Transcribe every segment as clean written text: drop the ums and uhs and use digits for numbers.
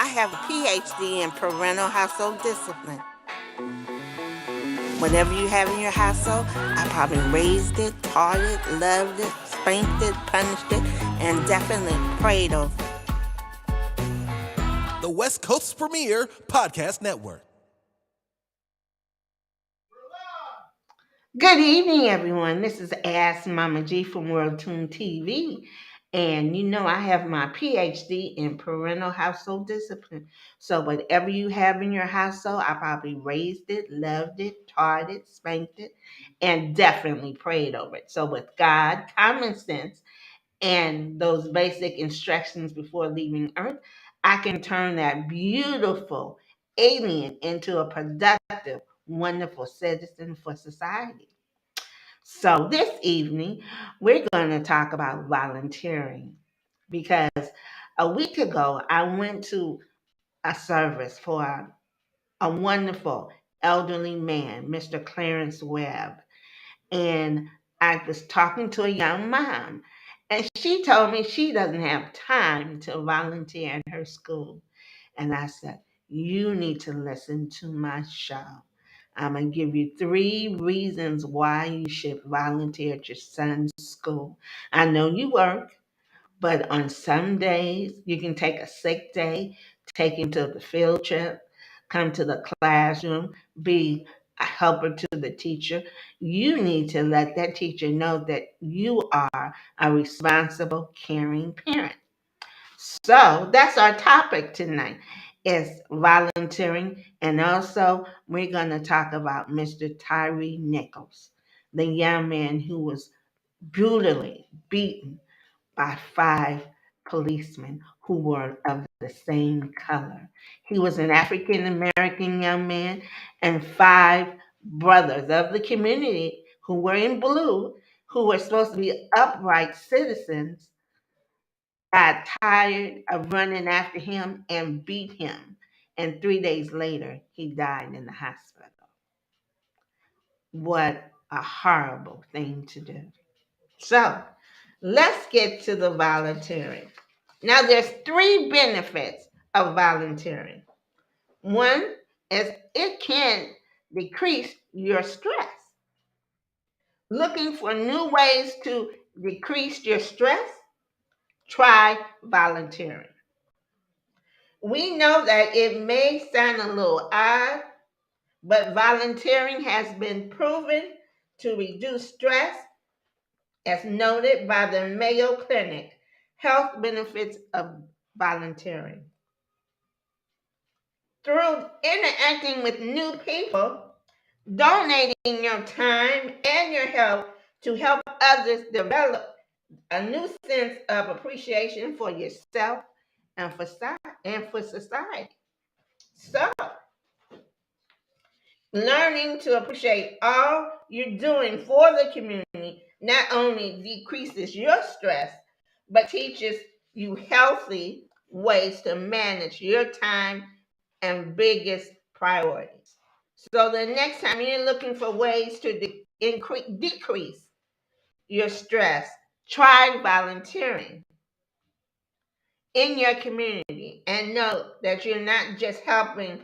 I have a PhD in parental household discipline. Whatever you have in your household, I probably raised it, taught it, loved it, spanked it, punished it, and definitely prayed over it. The West Coast's premier podcast network. Good evening, everyone. This is Ask Mama G from World Tune TV. And you know, I have my PhD in parental household discipline. So, whatever you have in your household, I probably raised it, loved it, taught it, spanked it, and definitely prayed over it. So, with God, common sense, and those basic instructions before leaving Earth, I can turn that beautiful alien into a productive, wonderful citizen for society. So, this evening, we're going to talk about volunteering because a week ago I went to a service for a wonderful elderly man, Mr. Clarence Webb, and I was talking to a young mom, and she told me she doesn't have time to volunteer in her school. And I said, you need to listen to my show. I'm going to give you 3 reasons why you should volunteer at your son's school. I know you work, but on some days, you can take a sick day, take him to the field trip, come to the classroom, be a helper to the teacher. You need to let that teacher know that you are a responsible, caring parent. So that's our topic tonight is volunteering. And also we're going to talk about Mr. Tyree Nichols, the young man who was brutally beaten by 5 policemen who were of the same color. He was an African American young man, and 5 brothers of the community who were in blue, who were supposed to be upright citizens, got tired of running after him and beat him. And 3 days later, he died in the hospital. What a horrible thing to do. So let's get to the volunteering. Now, there's 3 benefits of volunteering. One is it can decrease your stress. Looking for new ways to decrease your stress? Try volunteering. We know that it may sound a little odd, but volunteering has been proven to reduce stress, as noted by the Mayo Clinic. Health benefits of volunteering. Through interacting with new people, donating your time and your help to help others develop a new sense of appreciation for yourself and for society. So, learning to appreciate all you're doing for the community not only decreases your stress, but teaches you healthy ways to manage your time and biggest priorities. So the next time you're looking for ways to decrease your stress, try volunteering in your community and know that you're not just helping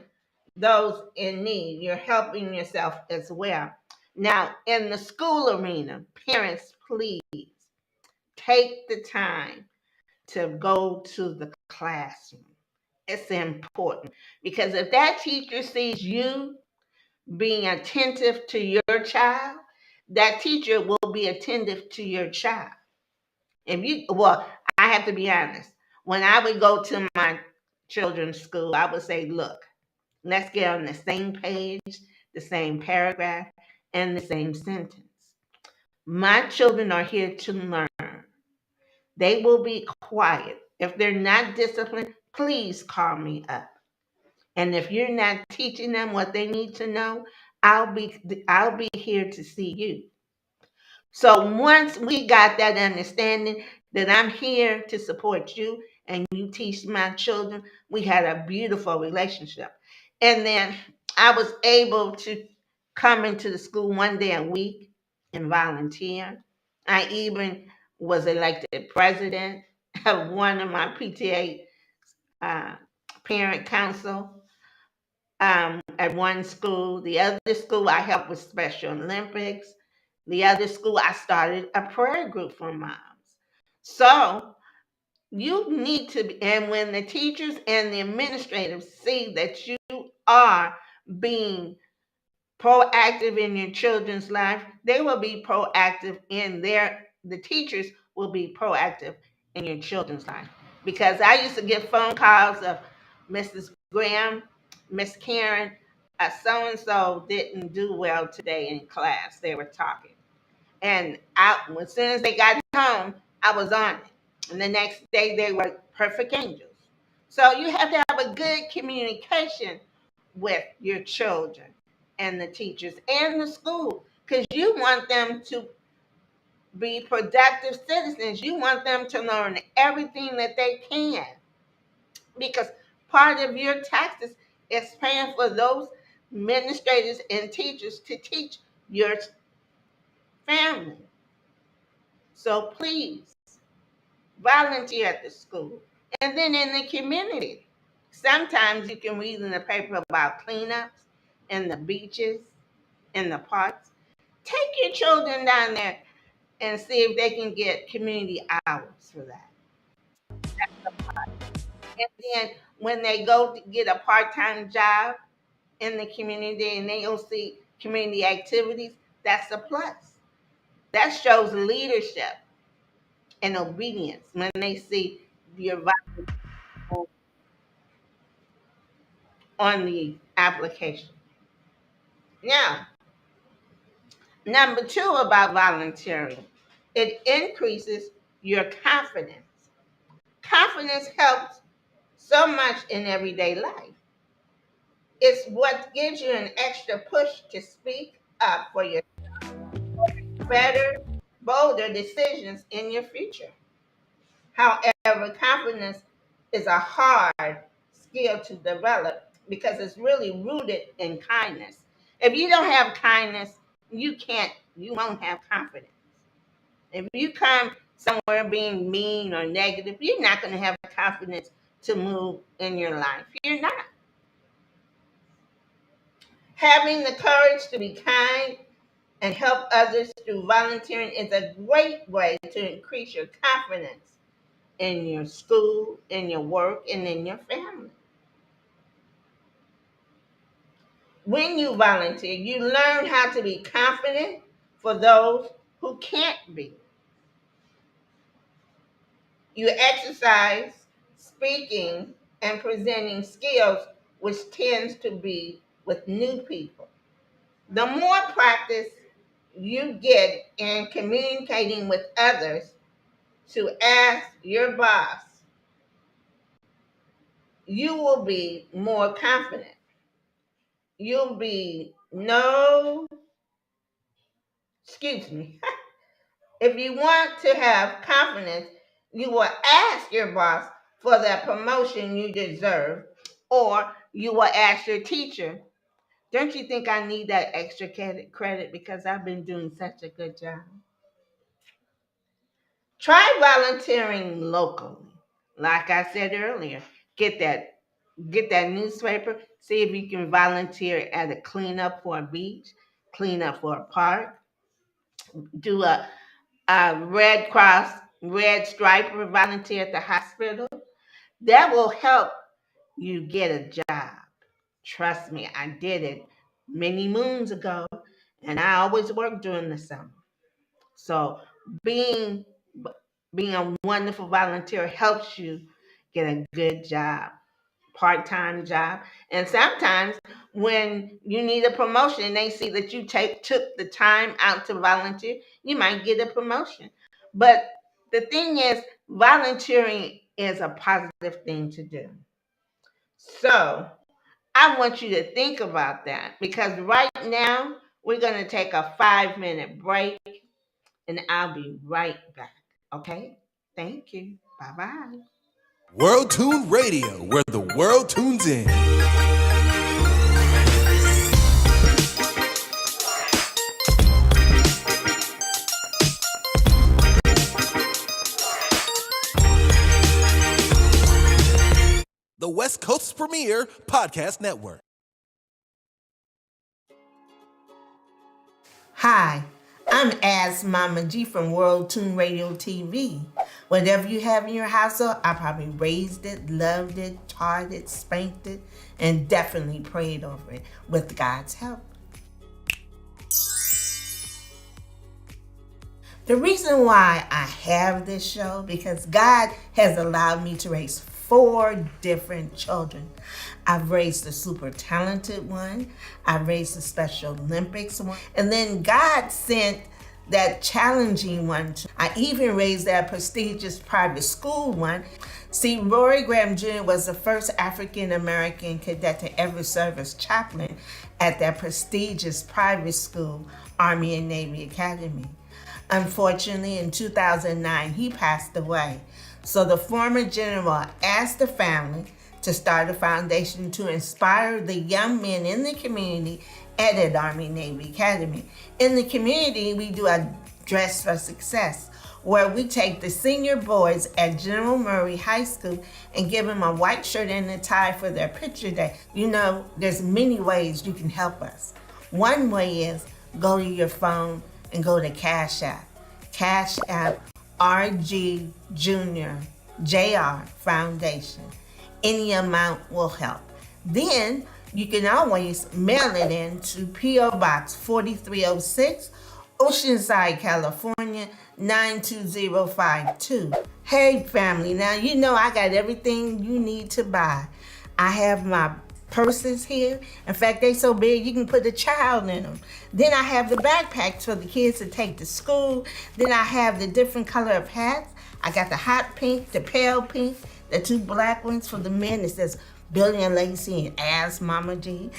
those in need, you're helping yourself as well. Now, in the school arena, parents, please take the time to go to the classroom. It's important because if that teacher sees you being attentive to your child, that teacher will be attentive to your child. Well, I have to be honest. When I would go to my children's school, I would say, look, let's get on the same page, the same paragraph, and the same sentence. My children are here to learn. They will be quiet. If they're not disciplined, please call me up. And if you're not teaching them what they need to know, I'll be here to see you. So once we got that understanding that I'm here to support you and you teach my children, we had a beautiful relationship. And then I was able to come into the school one day a week and volunteer. I even was elected president of one of my PTA uh, parent council at one school. The other school, I helped with Special Olympics. The other school, I started a prayer group for moms. So you need to be, and when the teachers and the administrators see that you are being proactive in your children's life, they will be proactive in the teachers will be proactive in your children's life. Because I used to get phone calls of Mrs. Graham, Miss Karen, so and so didn't do well today in class. They were talking. And as soon as they got home, I was on it. And the next day, they were perfect angels. So you have to have a good communication with your children and the teachers and the school because you want them to be productive citizens. You want them to learn everything that they can because part of your taxes is paying for those administrators and teachers to teach your family. So please volunteer at the school and then in the community. Sometimes you can read in the paper about cleanups in the beaches, in the parks. Take your children down there and see if they can get community hours for that. And then when they go to get a part-time job in the community and they go see community activities, that's a plus. That shows leadership and obedience when they see your valuable on the application. Now, number two about volunteering, it increases your confidence. Confidence helps so much in everyday life. It's what gives you an extra push to speak up for your better, bolder decisions in your future. However, confidence is a hard skill to develop because it's really rooted in kindness. If you don't have kindness, you won't have confidence. If you come somewhere being mean or negative, you're not going to have confidence to move in your life. You're not. Having the courage to be kind and help others through volunteering is a great way to increase your confidence in your school, in your work, and in your family. When you volunteer, you learn how to be confident for those who can't be. You exercise speaking and presenting skills, which tends to be with new people. The more practice you get in communicating with others to ask your boss, you will be more confident. You'll be no, excuse me. If you want to have confidence, you will ask your boss for that promotion you deserve, or you will ask your teacher, don't you think I need that extra credit because I've been doing such a good job? Try volunteering locally. Like I said earlier, get that get that newspaper, see if you can volunteer at a cleanup for a beach, clean up for a park, do a Red Cross, Red Striper volunteer at the hospital. That will help you get a job. Trust me, I did it many moons ago, and I always work during the summer. So being being a wonderful volunteer helps you get a good job, part-time job. And sometimes when you need a promotion and they see that you took the time out to volunteer, you might get a promotion. But the thing is, volunteering is a positive thing to do. So I want you to think about that because right now we're going to take a 5-minute break and I'll be right back. Okay? Thank you. Bye bye. World Tune Radio, where the world tunes in. The West Coast's premier podcast network. Hi, I'm As Mama G from World Tune Radio TV. Whatever you have in your household, I probably raised it, loved it, taught it, spanked it, and definitely prayed over it with God's help. The reason why I have this show, because God has allowed me to raise 4 different children. I've raised the super talented one, I've raised the Special Olympics one, and then God sent that challenging one. I even raised that prestigious private school one. See, Rory Graham Jr. was the first African American cadet to ever serve as chaplain at that prestigious private school, Army and Navy Academy. Unfortunately, in 2009, he passed away. So the former general asked the family to start a foundation to inspire the young men in the community at an Army Navy Academy. In the community, we do a Dress for Success, where we take the senior boys at General Murray High School and give them a white shirt and a tie for their picture day. You know, there's many ways you can help us. One way is go to your phone and go to Cash App. Cash App RG Junior JR Foundation. Any amount will help. Then you can always mail it in to P.O. Box 4306, Oceanside, California, 92052. Hey family, now you know I got everything you need to buy. I have my purses here. In fact, they so big you can put a child in them. Then I have the backpacks for the kids to take to school. Then I have the different color of hats. I got the hot pink, the pale pink, the 2 black ones for the men. It says Billy and Lacey and As Mama G.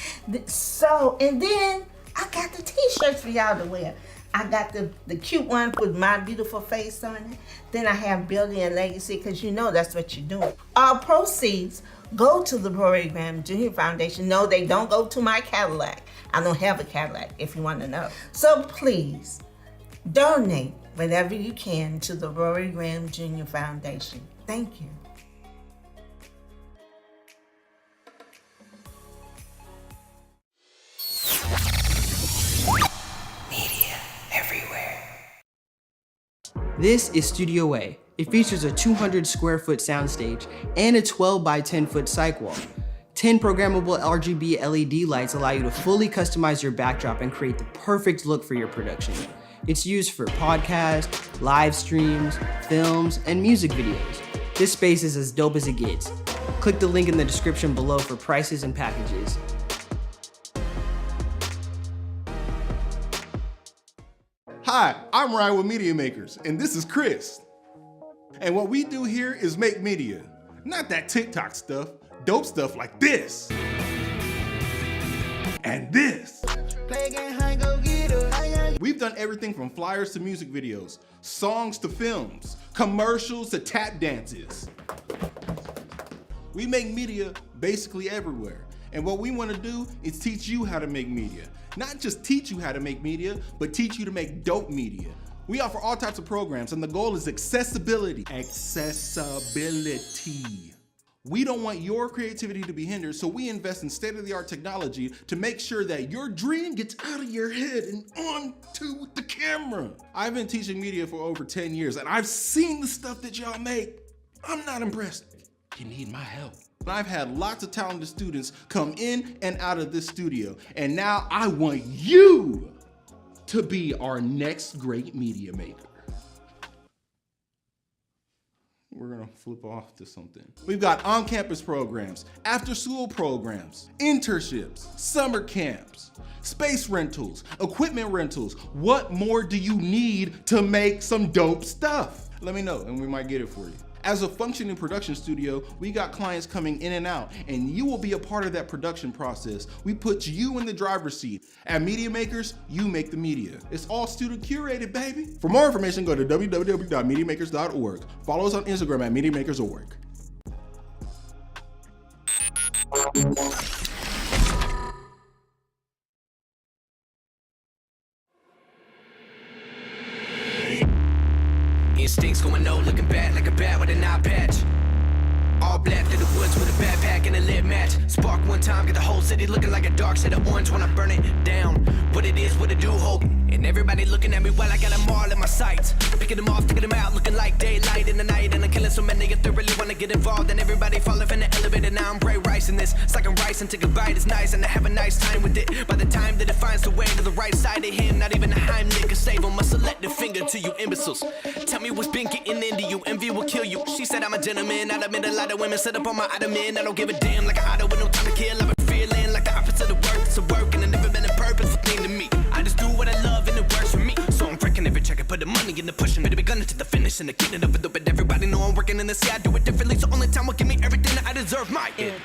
So, and then I got the t-shirts for y'all to wear. I got the cute one with my beautiful face on it. Then I have Billy and Legacy, because you know that's what you're doing. All proceeds go to the Rory Graham Jr. Foundation. No, they don't go to my Cadillac. I don't have a Cadillac, if you want to know. So please, donate whatever you can to the Rory Graham Jr. Foundation. Thank you. Media everywhere. This is Studio A. It features a 200 square foot soundstage and a 12 by 10 foot cyc wall. 10 programmable RGB LED lights allow you to fully customize your backdrop and create the perfect look for your production. It's used for podcasts, live streams, films, and music videos. This space is as dope as it gets. Click the link in the description below for prices and packages. Hi, I'm Ryan with Media Makers, and this is Chris. And what we do here is make media. Not that TikTok stuff, dope stuff like this. And this. We've done everything from flyers to music videos, songs to films, commercials to tap dances. We make media basically everywhere. And what we want to do is teach you how to make media. Not just teach you how to make media, but teach you to make dope media. We offer all types of programs, and the goal is accessibility. Accessibility. We don't want your creativity to be hindered, so we invest in state-of-the-art technology to make sure that your dream gets out of your head and onto the camera. I've been teaching media for over 10 years, and I've seen the stuff that y'all make. I'm not impressed. You need my help. I've had lots of talented students come in and out of this studio, and now I want you to be our next great media maker. We're gonna flip off to something. We've got on-campus programs, after-school programs, internships, summer camps, space rentals, equipment rentals. What more do you need to make some dope stuff? Let me know and we might get it for you. As a functioning production studio, we got clients coming in and out, and you will be a part of that production process. We put you in the driver's seat. At Media Makers, you make the media. It's all student curated, baby. For more information, go to www.mediamakers.org. Follow us on Instagram at MediaMakers.org. Instincts going low, looking bad like a bat with an eye patch. All black through the woods with a backpack and a match. Spark one time, get the whole city looking like a dark shade of orange when I burn it down. What it is, what it do, hope. And everybody looking at me while I got them all in my sights. Picking them off, taking them out, looking like daylight in the night. And I'm killing so many if they really wanna get involved. And everybody falling from the elevator, now I'm Bray Rice in this. It's like I'm rice and take a bite, it's nice. And I have a nice time with it. By the time that it finds the way to the right side of him, not even a Heimlich can save him. A selective finger to you imbeciles. Tell me what's been getting into you, envy will kill you. She said I'm a gentleman, I admit a lot of women set up on my ottoman. I don't give a damn like an auto with no time to kill. I've been feeling like the opposite of work, it's a work. And it never been a purposeful thing to me. I just do what I love and it works for me. So I'm freaking every check, I put the money in the pushing. Ready to be gunning to the finish and the getting of it. But everybody know I'm working in the sea, I do it differently. So only time will give me everything that I deserve, my end.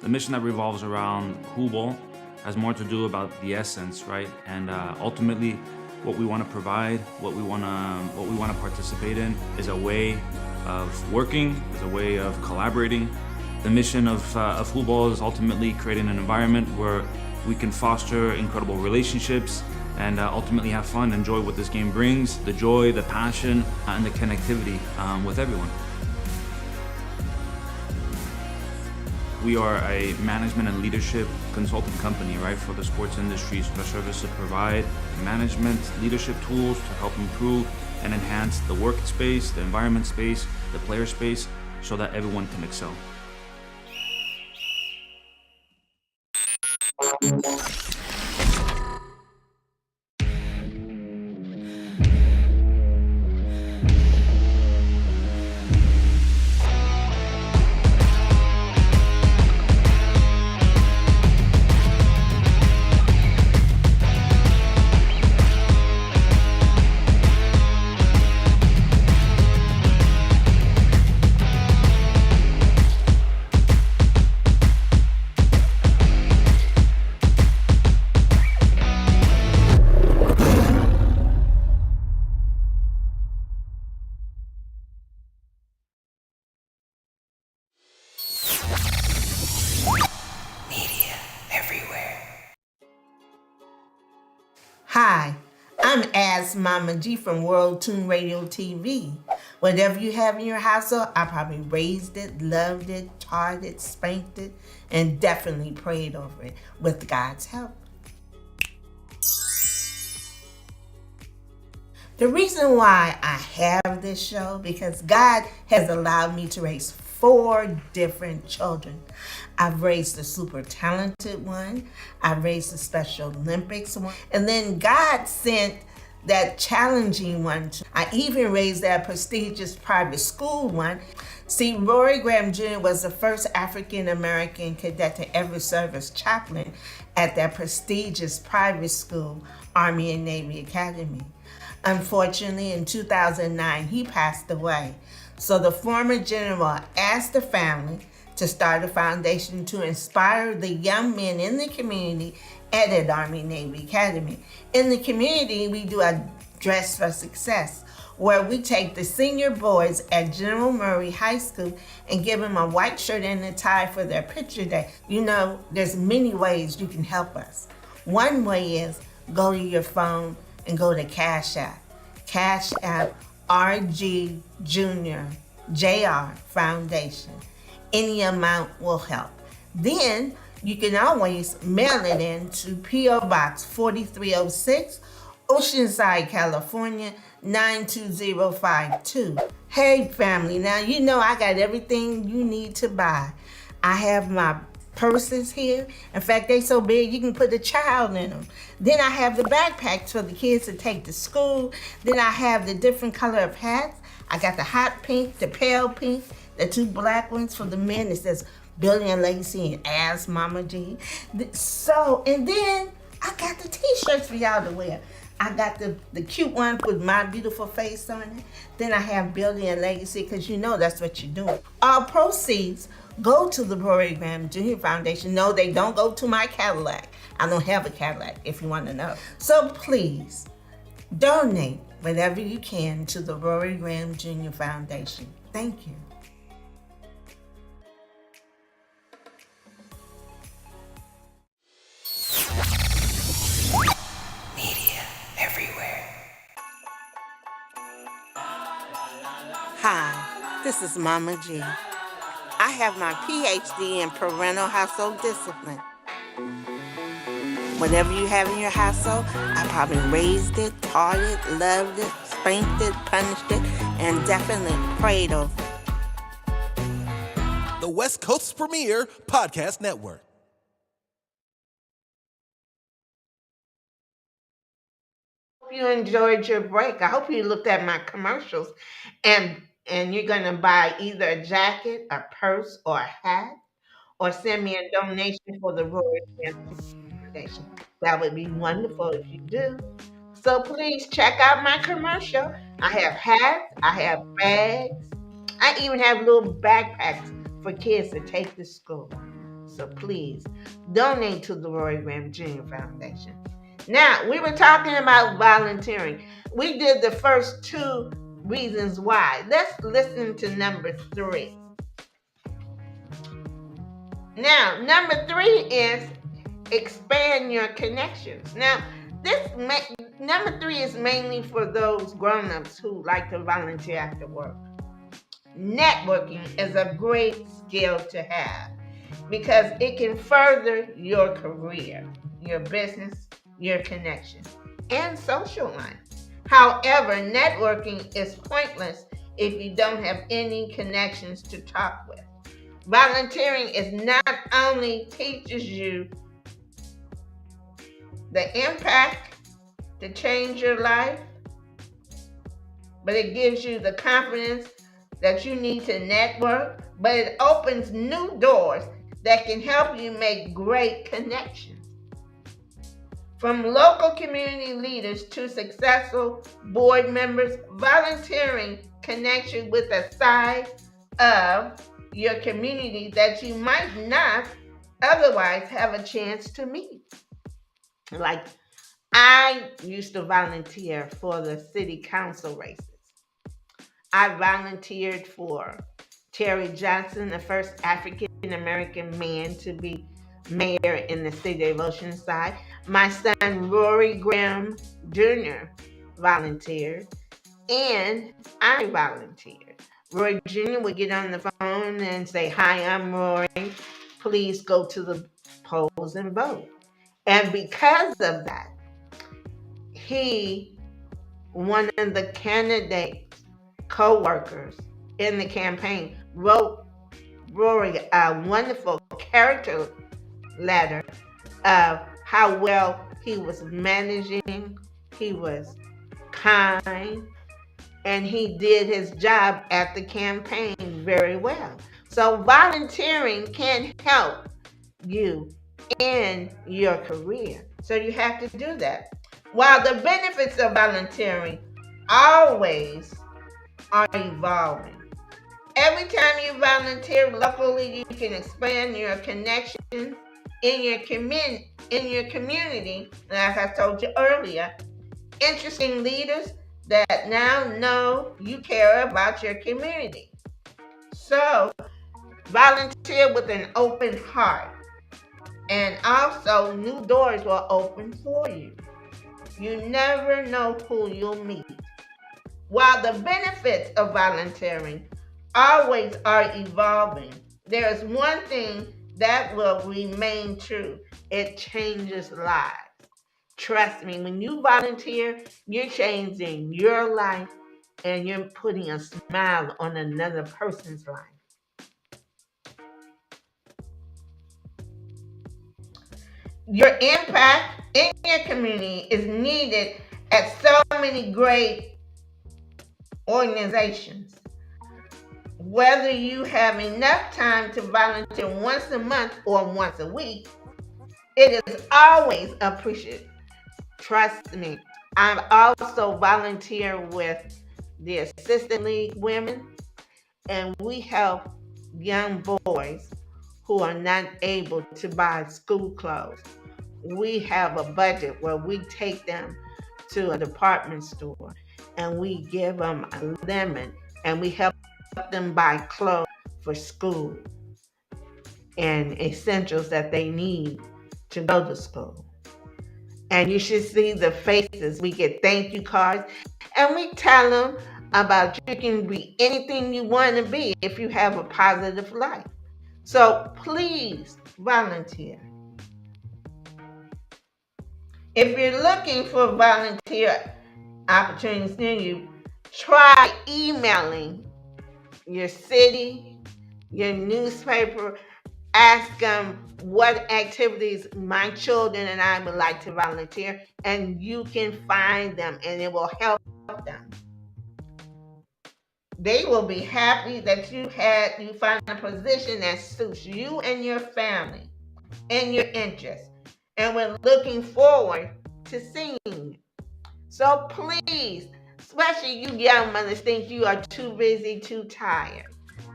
The mission that revolves around Hoopball has more to do about the essence, right? And ultimately, what we want to provide, what we want to participate in, is a way of working, is a way of collaborating. The mission of Hoopball is ultimately creating an environment where we can foster incredible relationships and ultimately have fun, enjoy what this game brings, the joy, the passion, and the connectivity with everyone. We are a management and leadership consulting company, right, for the sports industry. So our services provide management, leadership tools to help improve and enhance the workspace, the environment space, the player space, so that everyone can excel. Hi, I'm As Mama G from World Tune Radio TV. Whatever you have in your household, I probably raised it, loved it, taught it, spanked it, and definitely prayed over it with God's help. The reason why I have this show, because God has allowed me to raise 4 different children. I've raised the super talented one, I've raised the Special Olympics one, and then God sent that challenging one. I even raised that prestigious private school one. See, Rory Graham Jr. was the first African-American cadet to ever serve as chaplain at that prestigious private school, Army and Navy Academy. Unfortunately, in 2009, he passed away. So the former general asked the family to start a foundation to inspire the young men in the community at an Army Navy Academy. In the community, we do a Dress for Success, where we take the senior boys at General Murray High School and give them a white shirt and a tie for their picture day. You know, there's many ways you can help us. One way is go to your phone and go to Cash App. Cash App RG Junior JR Foundation. Any amount will help. Then you can always mail it in to P.O. Box 4306, Oceanside, California, 92052. Hey family, now you know I got everything you need to buy. I have my purses here. In fact, they so big you can put a child in them. Then I have the backpacks for the kids to take to school. Then I have the different color of hats. I got the hot pink, the pale pink, the 2 black ones for the men. It says Billy and Lacey and As Mama G. So, and then I got the t-shirts for y'all to wear. I got the cute one with my beautiful face on it. Then I have Billy and Legacy, because you know that's what you're doing. All proceeds go to the Rory Graham Jr. Foundation. No, they don't go to my Cadillac. I don't have a Cadillac, if you want to know. So please, donate whatever you can to the Rory Graham Jr. Foundation. Thank you. Hi, this is Mama G. I have my PhD in parental household discipline. Whatever you have in your household, I probably raised it, taught it, loved it, spanked it, punished it, and definitely prayed over it. The West Coast's premier podcast network. Hope you enjoyed your break. I hope you looked at my commercials and you're going to buy either a jacket, a purse, or a hat, or send me a donation for the Rory Graham Foundation. That would be wonderful if you do. So please check out my commercial. I have hats, I have bags, I even have little backpacks for kids to take to school. So please donate to the Rory Graham Jr. Foundation. Now, we were talking about volunteering. We did the first 2 reasons why. Let's listen to number 3. Now, number 3 is expand your connections. Now, number 3 is mainly for those grown-ups who like to volunteer after work. Networking is a great skill to have because it can further your career, your business, your connection, and social life. However, networking is pointless if you don't have any connections to talk with. Volunteering is not only teaches you the impact to change your life, but it gives you the confidence that you need to network, but it opens new doors that can help you make great connections. From local community leaders to successful board members, volunteering connects you with a side of your community that you might not otherwise have a chance to meet. Like, I used to volunteer for the city council races. I volunteered for Terry Johnson, the first African American man to be mayor in the city of Oceanside. My son Rory Graham Jr. volunteered, and I volunteered. Rory Jr. would get on the phone and say, "Hi, I'm Rory. Please go to the polls and vote." And because of that, one of the candidates' co-workers in the campaign, wrote Rory a wonderful character letter of how well he was managing, he was kind, and he did his job at the campaign very well. So volunteering can help you in your career. So you have to do that. While the benefits of volunteering always are evolving. Every time you volunteer locally, you can expand your connections in your community, like I told you earlier. Interesting leaders that now know you care about your community. So volunteer with an open heart, and also new doors will open for you. You never know who you'll meet. While the benefits of volunteering always are evolving, there is one thing that will remain true. It changes lives. Trust me, when you volunteer, you're changing your life and you're putting a smile on another person's life. Your impact in your community is needed at so many great organizations. Whether you have enough time to volunteer once a month or once a week, it is always appreciated. Trust me. I've also volunteered with the Assistant League Women, and we help young boys who are not able to buy school clothes. We have a budget where we take them to a department store and we give them a lemon, and we help them buy clothes for school and essentials that they need to go to school. And you should see the faces. We get thank you cards, and we tell them about you can be anything you want to be if you have a positive life. So please volunteer. If you're looking for volunteer opportunities near you, try emailing your city, your newspaper, ask them what activities my children and I would like to volunteer, and you can find them and it will help them. They will be happy that you find a position that suits you and your family and your interests. And we're looking forward to seeing you. So please, especially you young mothers think you are too busy, too tired.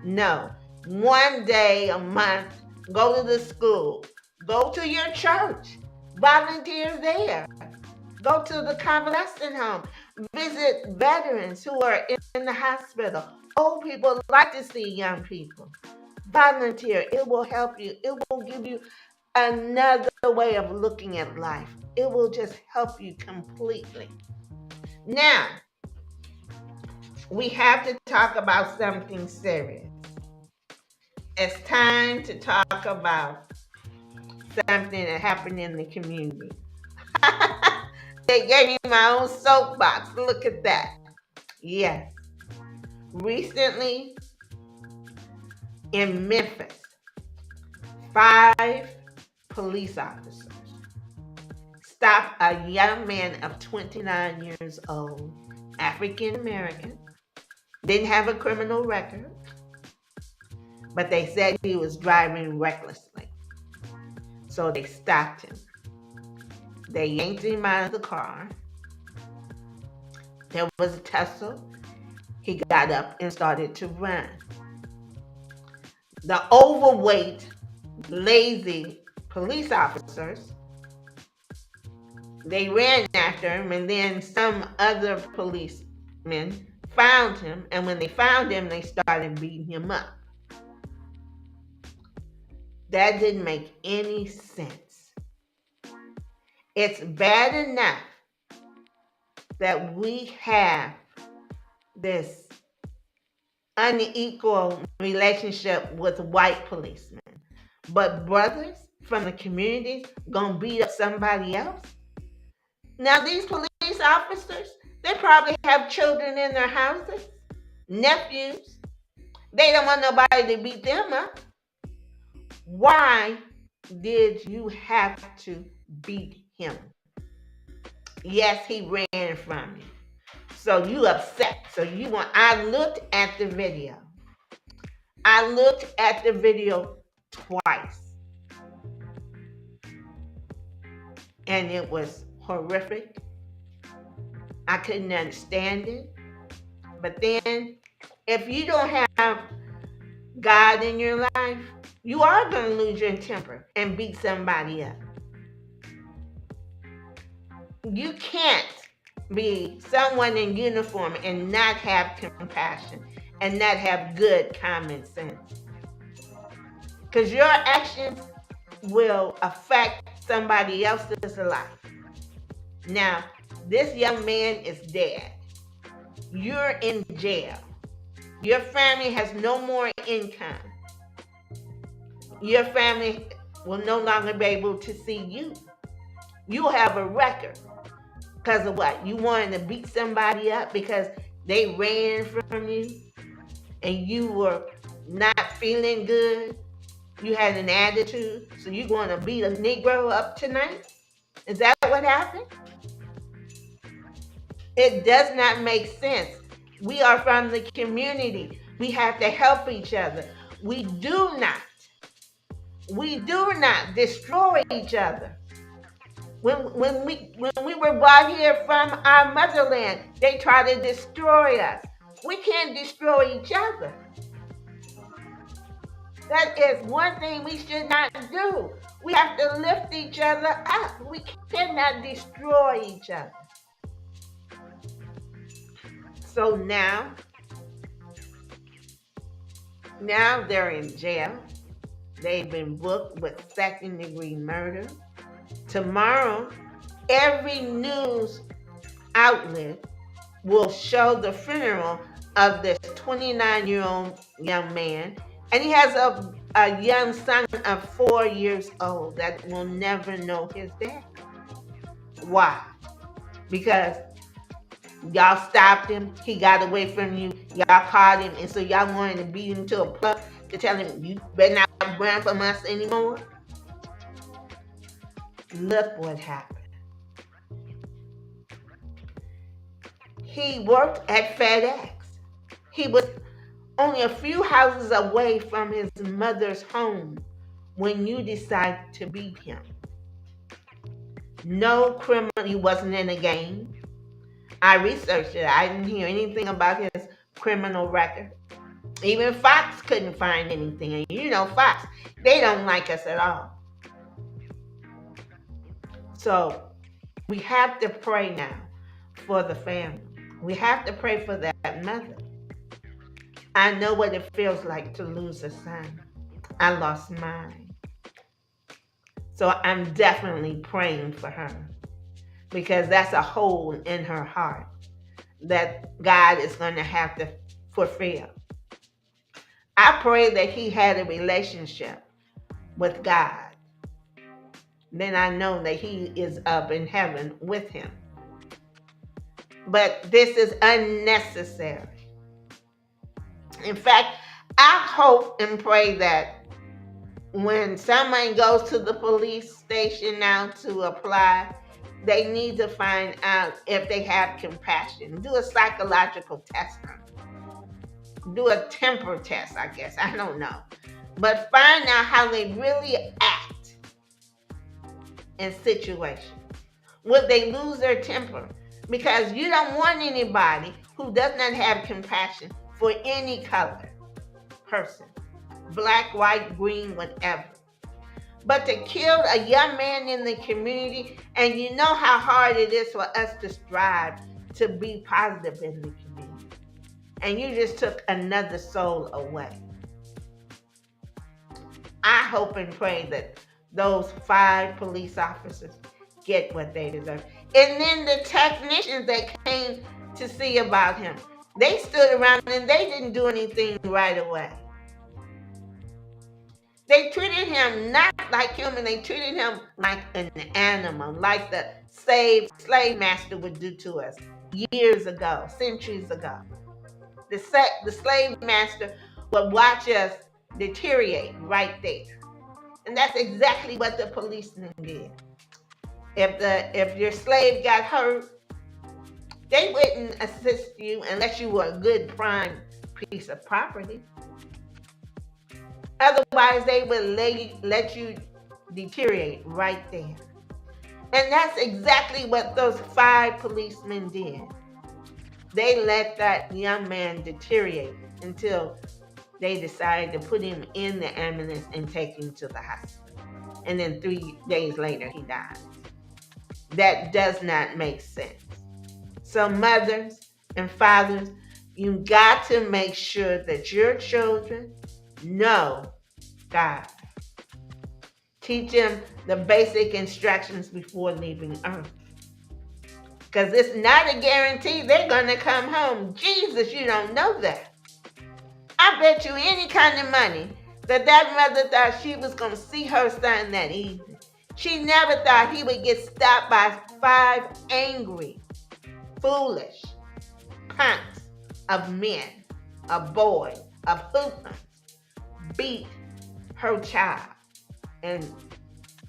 No, one day a month, go to the school, go to your church, volunteer there, go to the convalescent home, visit veterans who are in the hospital. Old people like to see young people. Volunteer, it will help you. It will give you another way of looking at life. It will just help you completely. Now, we have to talk about something serious. It's time to talk about something that happened in the community. They gave me my own soapbox. Look at that. Yes. Recently, in Memphis, 5 police officers stopped a young man of 29 years old, African American, didn't have a criminal record, but they said he was driving recklessly. So they stopped him. They yanked him out of the car. There was a tussle. He got up and started to run. The overweight, lazy police officers, they ran after him, and then some other policemen found him, and when they found him, they started beating him up. That didn't make any sense. It's bad enough that we have this unequal relationship with white policemen, but brothers from the communities gonna beat up somebody else? Now these police officers, they probably have children in their houses, nephews. They don't want nobody to beat them up. Why did you have to beat him? Yes, he ran from you. So you upset. I looked at the video. I looked at the video twice. And it was horrific. I couldn't understand it. But then, if you don't have God in your life, you are going to lose your temper and beat somebody up. You can't be someone in uniform and not have compassion and not have good common sense. Because your actions will affect somebody else's life. Now, this young man is dead. You're in jail. Your family has no more income. Your family will no longer be able to see you. You have a record. Because of what? You wanted to beat somebody up because they ran from you and you were not feeling good. You had an attitude. So you're going to beat a Negro up tonight? Is that what happened? It does not make sense. We are from the community. We have to help each other. We do not destroy each other. When we were brought here from our motherland, they try to destroy us. We can't destroy each other. That is one thing we should not do. We have to lift each other up. We cannot destroy each other. So now they're in jail. They've been booked with second-degree murder. Tomorrow, every news outlet will show the funeral of this 29-year-old young man, and he has a young son of 4 years old that will never know his dad. Why? Because y'all stopped him, he got away from you, y'all caught him, and so y'all wanted to beat him to a pulp to tell him, you better not run from us anymore. Look what happened. He worked at FedEx. He was only a few houses away from his mother's home when you decided to beat him. No criminal, he wasn't in a gang. I researched it. I didn't hear anything about his criminal record. Even Fox couldn't find anything. And you know Fox, they don't like us at all. So we have to pray now for the family. We have to pray for that mother. I know what it feels like to lose a son. I lost mine. So I'm definitely praying for her, because that's a hole in her heart that God is going to have to fulfill. I pray that he had a relationship with God. Then I know that he is up in heaven with him. But this is unnecessary. In fact, I hope and pray that when someone goes to the police station now to apply, they need to find out if they have compassion. Do a psychological test on them. Do a temper test, I guess. I don't know. But find out how they really act in situations. Would they lose their temper? Because you don't want anybody who does not have compassion for any color person. Black, white, green, whatever. But to kill a young man in the community, and you know how hard it is for us to strive to be positive in the community. And you just took another soul away. I hope and pray that those 5 police officers get what they deserve. And then the technicians that came to see about him, they stood around and they didn't do anything right away. They treated him not like human, they treated him like an animal, like the slave master would do to us years ago, centuries ago. The slave master would watch us deteriorate right there. And that's exactly what the policemen did. If your slave got hurt, they wouldn't assist you unless you were a good prime piece of property. Otherwise, they would let you deteriorate right there. And that's exactly what those 5 policemen did. They let that young man deteriorate until they decided to put him in the ambulance and take him to the hospital. And then 3 days later, he died. That does not make sense. So mothers and fathers, you got to make sure that your children know God. Teach them the basic instructions before leaving earth. Because it's not a guarantee they're going to come home. Jesus, you don't know that. I bet you any kind of money that mother thought she was going to see her son that evening. She never thought he would get stopped by 5 angry, foolish punks of men, of boys, of hoodlums, beat her child. And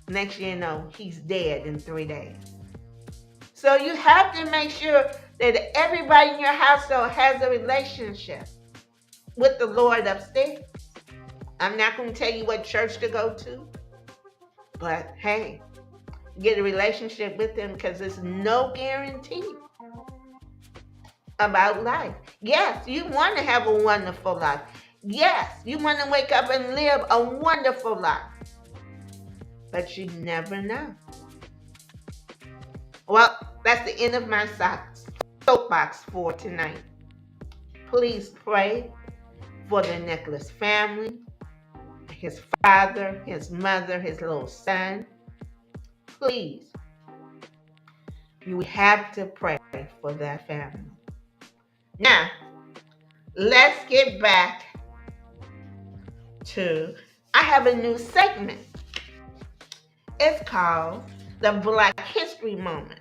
next thing you know, he's dead in 3 days. So you have to make sure that everybody in your household has a relationship with the Lord upstairs. I'm not going to tell you what church to go to, but hey, get a relationship with him, because there's no guarantee about life. Yes, you want to have a wonderful life. Yes, you want to wake up and live a wonderful life. But you never know. Well, that's the end of my soapbox for tonight. Please pray for the Nicholas family, his father, his mother, his little son. Please, you have to pray for that family. Now, let's get back to, I have a new segment. It's called the Black History Moment.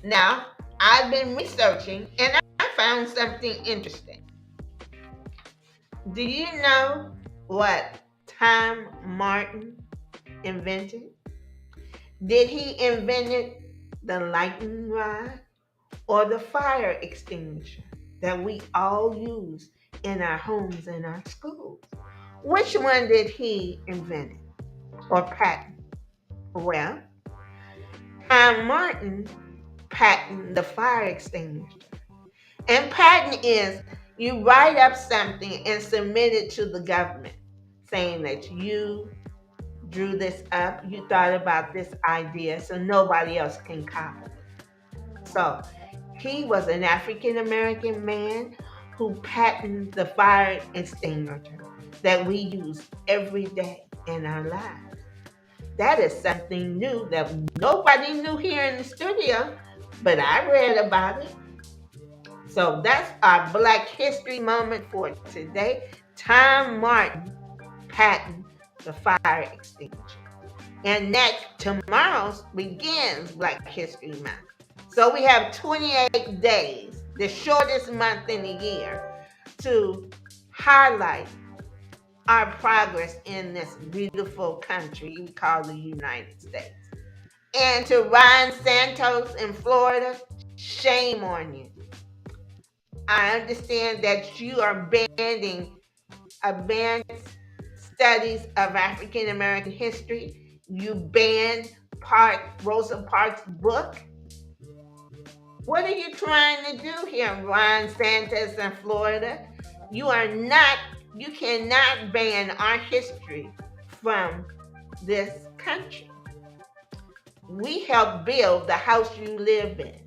Now, I've been researching and I found something interesting. Do you know what Tom Martin invented? Did he invent the lightning rod or the fire extinguisher that we all use in our homes and our schools? Which one did he invent or patent? Well, Tom Martin patented the fire extinguisher. And patent is you write up something and submit it to the government saying that you drew this up, you thought about this idea so nobody else can copy it. So he was an African American man who patented the fire extinguisher that we use every day in our lives. That is something new that nobody knew here in the studio, but I read about it. So that's our Black History Moment for today. Tom Martin patented the fire extinguisher. And tomorrow begins Black History Month. So we have 28 days, the shortest month in the year, to highlight our progress in this beautiful country we call the United States. And to Ron Santos in Florida, shame on you. I understand that you are banning advanced studies of African American history. You banned Rosa Parks' book. What are you trying to do here, Ron Santos in Florida? You cannot ban our history from this country. We helped build the house you live in.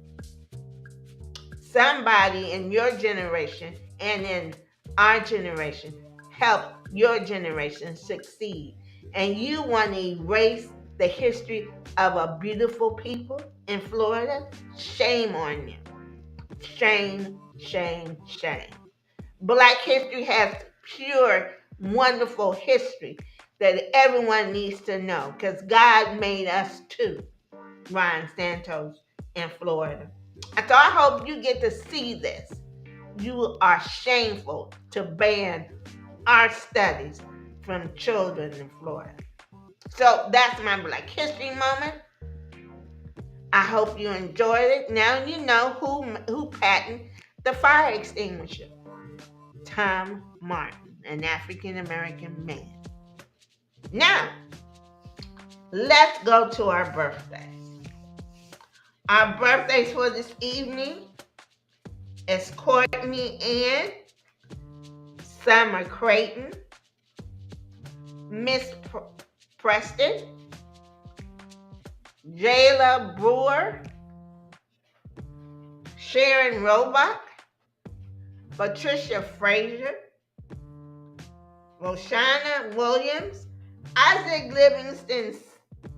Somebody in your generation and in our generation helped your generation succeed. And you want to erase the history of a beautiful people in Florida? Shame on you. Shame, shame, shame. Black history has pure, wonderful history that everyone needs to know because God made us too, Ron Santos in Florida. So I hope you get to see this. You are shameful to ban our studies from children in Florida. So that's my Black History Moment. I hope you enjoyed it. Now you know who patented the fire extinguisher. Tom Martin, an African American man. Now, let's go to our birthdays. Our birthdays for this evening is Courtney Ann, Summer Creighton, Miss Preston, Jayla Brewer, Sharon Roebuck, Patricia Frazier, Roshana Williams, Isaac Livingston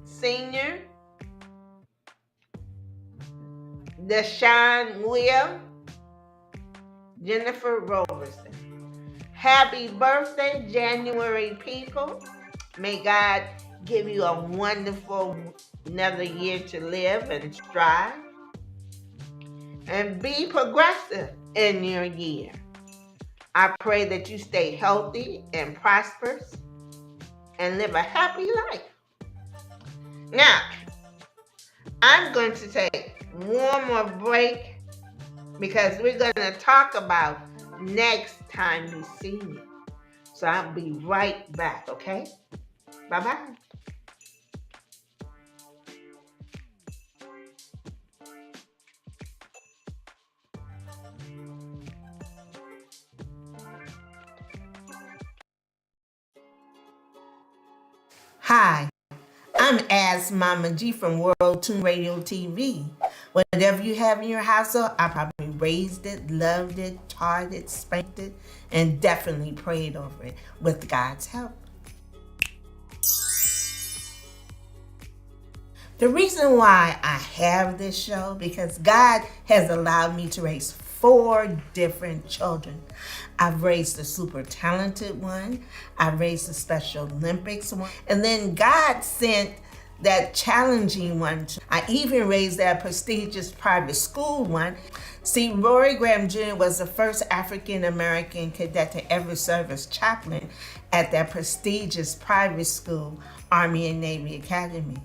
Sr., Deshaun Will, Jennifer Roberson. Happy birthday, January people. May God give you a wonderful another year to live and strive. And be progressive in your year. I pray that you stay healthy and prosperous and live a happy life. Now, I'm going to take one more break because we're going to talk about next time you see me. So I'll be right back, okay? Bye-bye. Hi, I'm As Mama G from World Tune Radio TV. Whatever you have in your household, I probably raised it, loved it, taught it, spanked it, and definitely prayed over it with God's help. The reason why I have this show, because God has allowed me to raise 4 different children. I've raised the super talented one, I've raised the Special Olympics one, and then God sent that challenging one. I even raised that prestigious private school one. See, Rory Graham Jr. was the first African American cadet to ever serve as chaplain at that prestigious private school, Army and Navy Academy.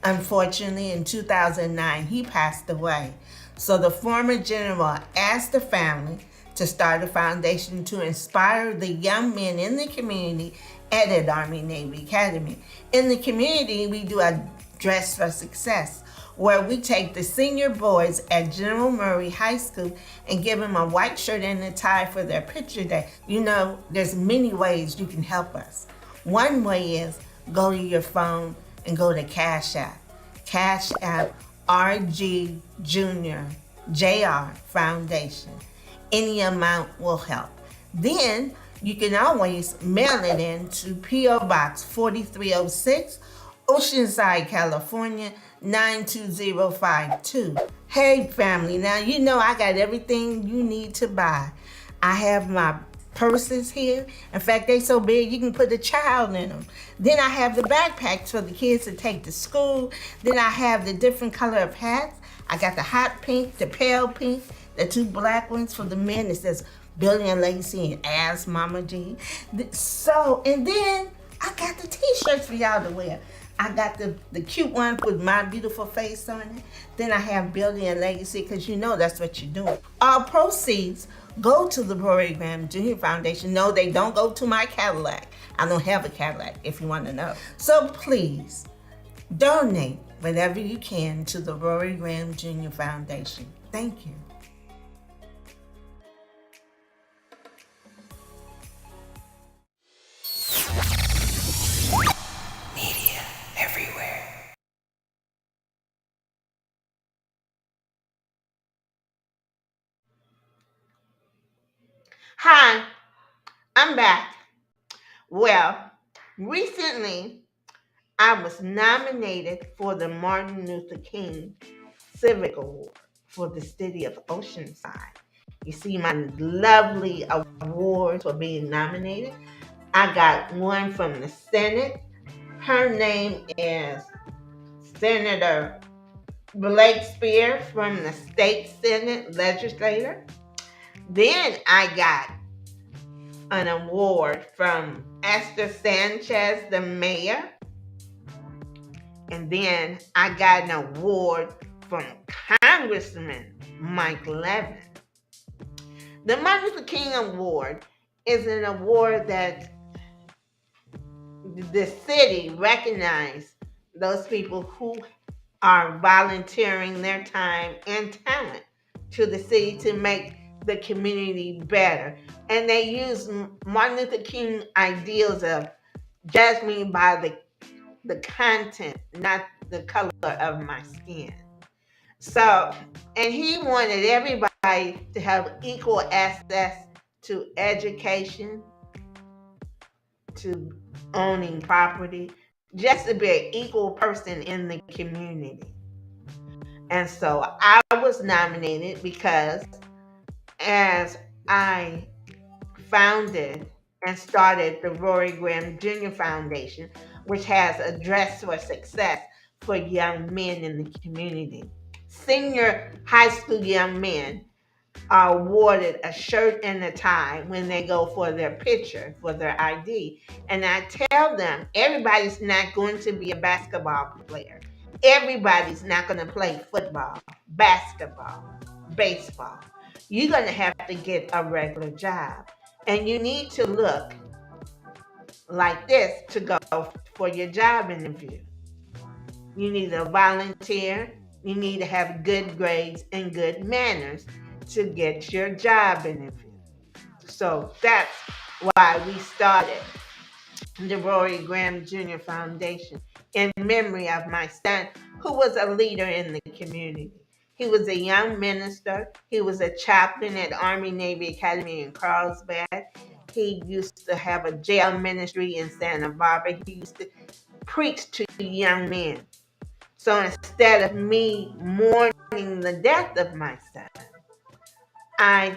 Unfortunately, in 2009, he passed away. So the former general asked the family to start a foundation to inspire the young men in the community at an Army Navy Academy. In the community, we do a Dress for Success, where we take the senior boys at General Murray High School and give them a white shirt and a tie for their picture day. You know, there's many ways you can help us. One way is go to your phone and go to Cash App. Cash App RG Junior JR Foundation. Any amount will help. Then you can always mail it in to P.O. Box 4306, Oceanside, California, 92052. Hey family, now you know I got everything you need to buy. I have my purses here. In fact, they so big you can put a child in them. Then I have the backpacks for the kids to take to school. Then I have the different color of hats. I got the hot pink, the pale pink, the 2 black ones for the men. It says Billy and Lacey and Ask Mama G. So, and then I got the t-shirts for y'all to wear. I got the cute one with my beautiful face on it. Then I have Billy and Legacy, because you know that's what you're doing. All proceeds go to the Rory Graham Jr. Foundation. No, they don't go to my Cadillac. I don't have a Cadillac, if you want to know. So please, donate whatever you can to the Rory Graham Jr. Foundation. Thank you. Media everywhere. Hi, I'm back. Well, recently I was nominated for the Martin Luther King Civic Award for the city of Oceanside. You see my lovely awards for being nominated. I got one from the Senate. Her name is Senator Blake Spear from the state Senate legislator. Then I got an award from Esther Sanchez, the mayor. And then I got an award from Congressman Mike Levin. The Martin Luther King Award is an award that the city recognizes those people who are volunteering their time and talent to the city to make the community better. And they use Martin Luther King ideals of judge me by the content, not the color of my skin. So, and he wanted everybody to have equal access to education, to owning property, just to be an equal person in the community. And so I was nominated because as I founded and started the Rory Graham Jr. Foundation, which has a Dress for Success for young men in the community. Senior high school young men are awarded a shirt and a tie when they go for their picture, for their ID. And I tell them, everybody's not going to be a basketball player. Everybody's not going to play football, basketball, baseball. You're going to have to get a regular job. And you need to look like this to go for your job interview. You need to volunteer. You need to have good grades and good manners to get your job interview. So that's why we started the Rory Graham Jr. Foundation in memory of my son, who was a leader in the community. He was a young minister. He was a chaplain at Army Navy Academy in Carlsbad. He used to have a jail ministry in Santa Barbara. He used to preach to young men. So instead of me mourning the death of my son, I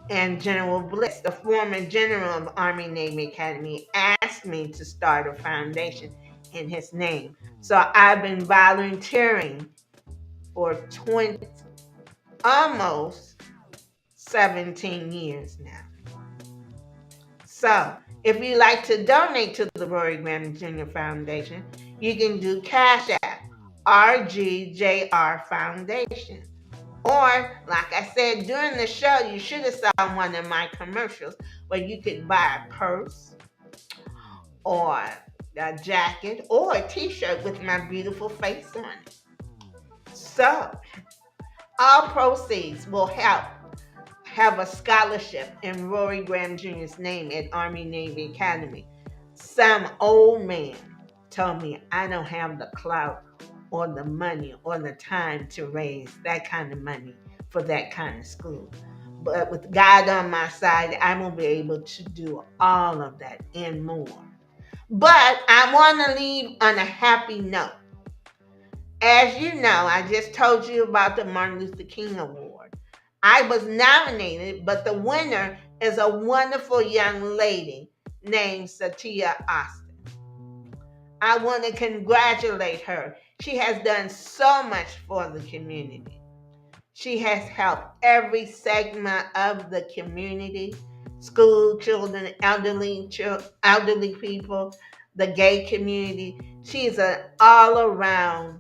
and General Bliss, the former general of Army Navy Academy, asked me to start a foundation in his name. So I've been volunteering for almost 17 years now. So if you like to donate to the Rory Graham Jr. Foundation, you can do Cash App, RGJR Foundation. Or, like I said during the show, you should have saw one of my commercials where you could buy a purse or a jacket or a t-shirt with my beautiful face on it. So, all proceeds will help have a scholarship in Rory Graham Jr.'s name at Army Navy Academy. Some old man told me I don't have the clout or the money or the time to raise that kind of money for that kind of school. But with God on my side, I'm going to be able to do all of that and more. But I want to leave on a happy note. As you know, I just told you about the Martin Luther King Award. I was nominated, but the winner is a wonderful young lady named Satya Austin. I want to congratulate her. She has done so much for the community. She has helped every segment of the community, school children, elderly people, the gay community. She is an all-around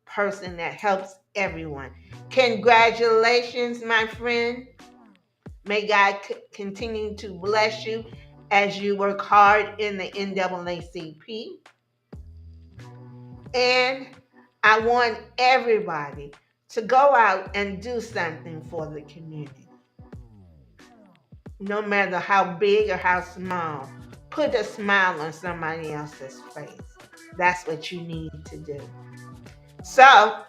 person that helps everyone. Congratulations, my friend. May God continue to bless you as you work hard in the NAACP. And I want everybody to go out and do something for the community. No matter how big or how small, put a smile on somebody else's face. That's what you need to do. So,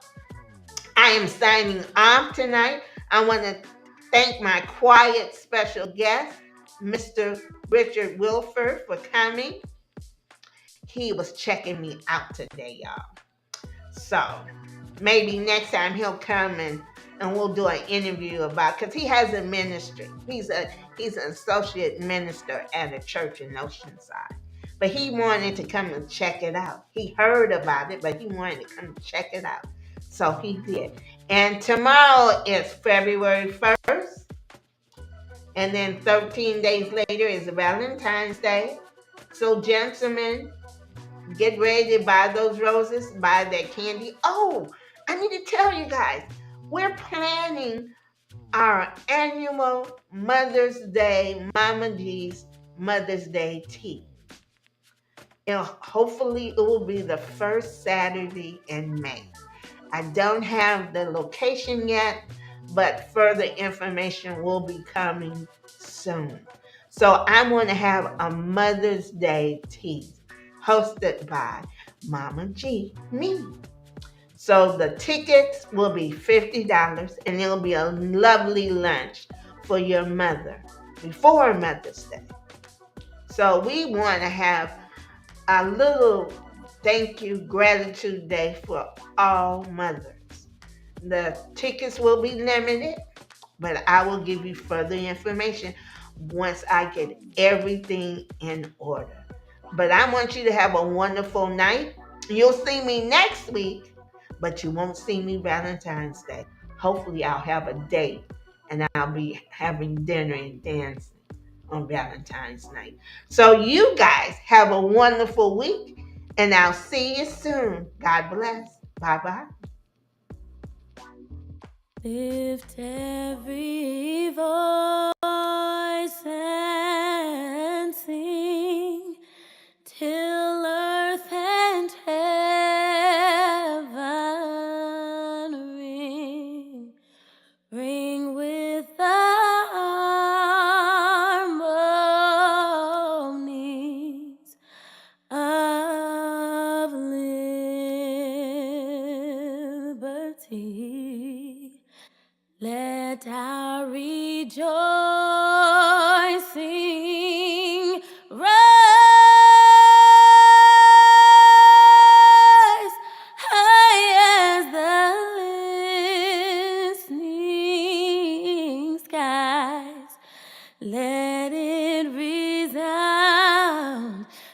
I am signing off tonight. I want to thank my quiet special guest, Mr. Richard Wilford, for coming. He was checking me out today, y'all. So maybe next time he'll come and we'll do an interview about, because he has a ministry. He's an associate minister at a church in Oceanside. But he wanted to come and check it out. He heard about it, but he wanted to come check it out. So he did. And tomorrow is February 1st. And then 13 days later is Valentine's Day. So gentlemen, get ready to buy those roses, buy that candy. Oh, I need to tell you guys, we're planning our annual Mother's Day, Mama G's Mother's Day tea. Hopefully it will be the first Saturday in May. I don't have the location yet, but further information will be coming soon. So I'm going to have a Mother's Day tea hosted by Mama G, me. So the tickets will be $50 and it'll be a lovely lunch for your mother before Mother's Day. So we want to have a little thank you, gratitude day for all mothers. The tickets will be limited, but I will give you further information once I get everything in order. But I want you to have a wonderful night. You'll see me next week, but you won't see me Valentine's Day. Hopefully I'll have a date and I'll be having dinner and dancing on Valentine's night. So you guys have a wonderful week and I'll see you soon. God bless. Bye-bye. Lift every voice and sing till earth and heaven ring with the harmonies of liberty. let it resound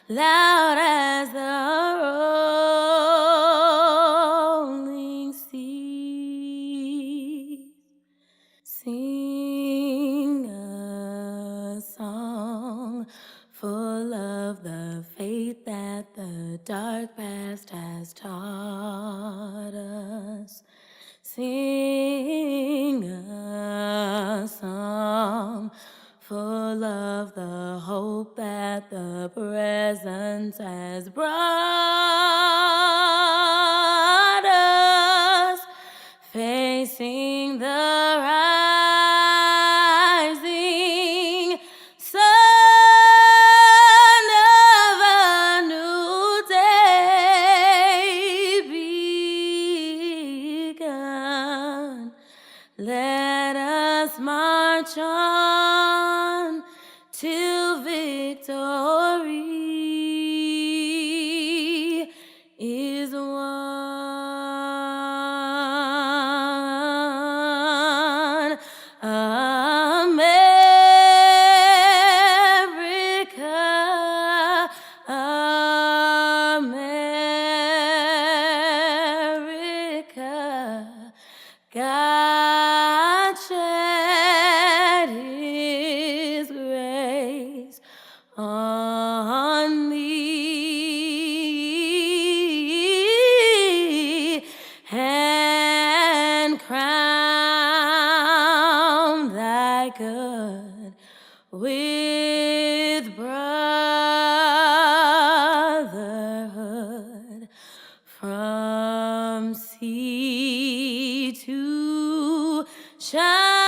loud as the rolling sea. Sing a song full of the faith that the dark past has taught us. Sing a song full of the hope that the present has brought us, facing the rising sun of a new day begun. Let us march on till victory is won. America, America, God shed His grace on thee and crown thy good with brotherhood from sea to shine.